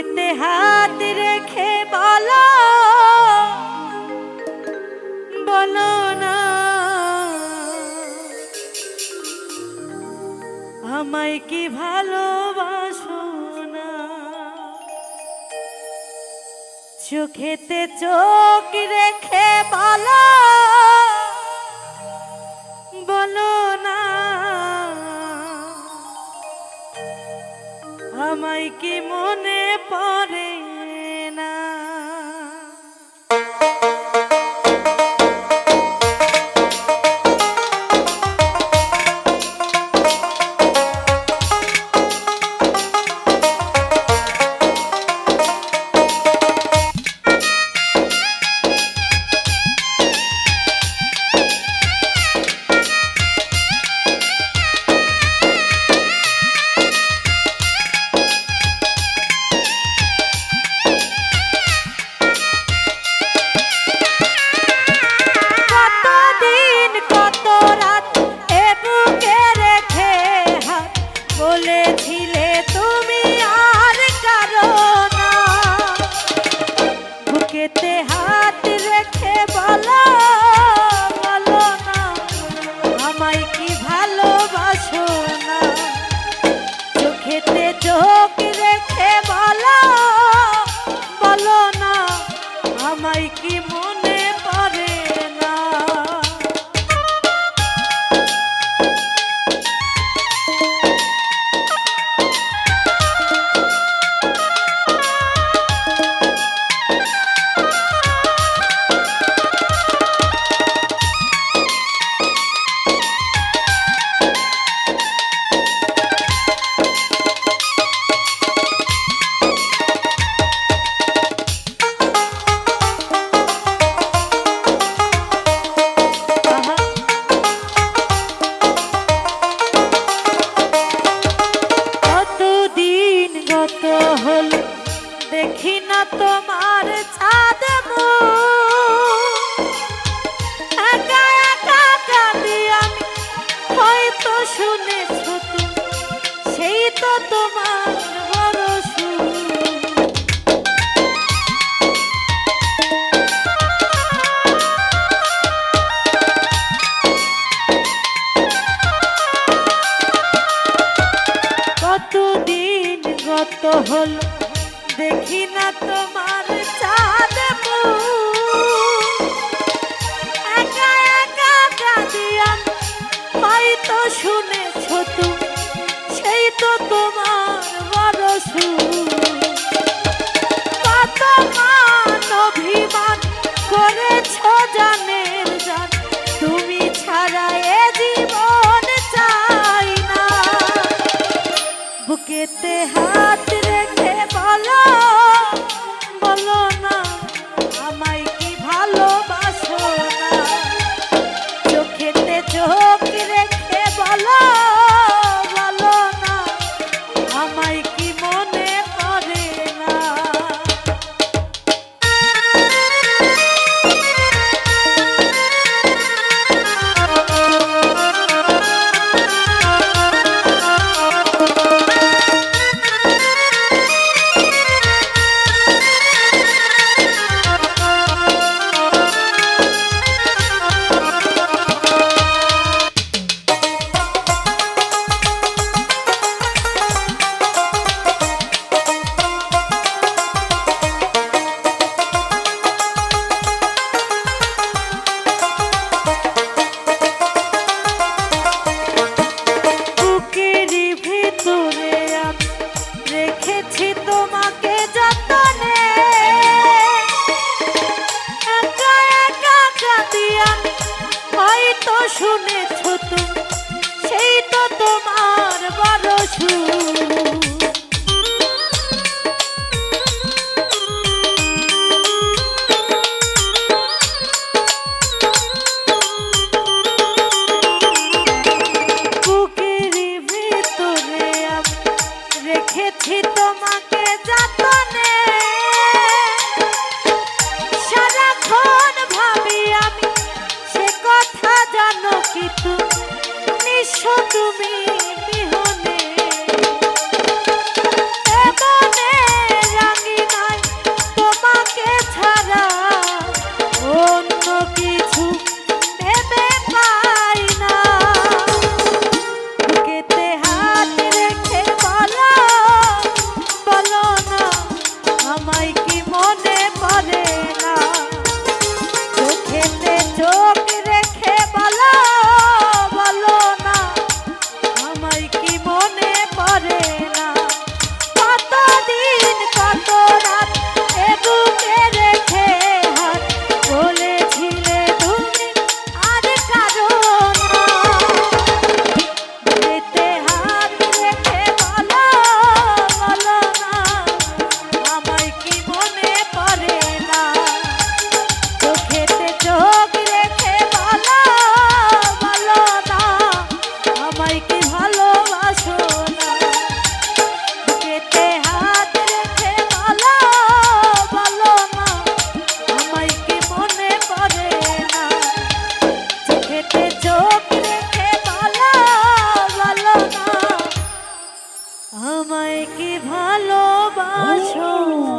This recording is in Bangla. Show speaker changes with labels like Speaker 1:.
Speaker 1: বুকেতে হাত রেখে বলো বলো না আমায় কি ভালোবাসো না। চোখেতে চোখ রেখে বলো বলো না আমায় কি মনে পড়ে না। বলেছিলে তুমি আর কারো না বুকেতে হাত রেখে বলো বলো না আমায় কি ভালোবাসো না। চোখেতে চোখ রেখে বলো বলো না আমায় কি মনে পড়ে না। দেখি না তোমার ছাদ একা একা কাঁদি আমি হয়তো শুনেছ তুমি সেই তো তোমার বড় কতদিন গত হলো দেখি না তোমার চাঁদ একা একা কাঁদি আমি হয়তো শুনেছ তুমি সেই তো তোমার বড় কত মান অভিমান করেছ জানের জান তুমি ছাড়া এ জীবন চাই না। বুকেতে হাত রেখে বলো বলো না আমায় কি ভালোবাসো না। চোখেতে চোখ রেখে বলো বলো না আমায় কি মনে পড়ে না। তোমাকে যতনে একা একা কাঁদি আমি হয়তো শুনেছ তুমি সেই তো তোমার বড় বুকের ভিতরে আমি রেখেছি তোমাকে যতনে সারাক্ষণ ভাবি আমি সে কথা জানো কি তুমি নিঃস্ব তুমি বিহনে ভালোবাসো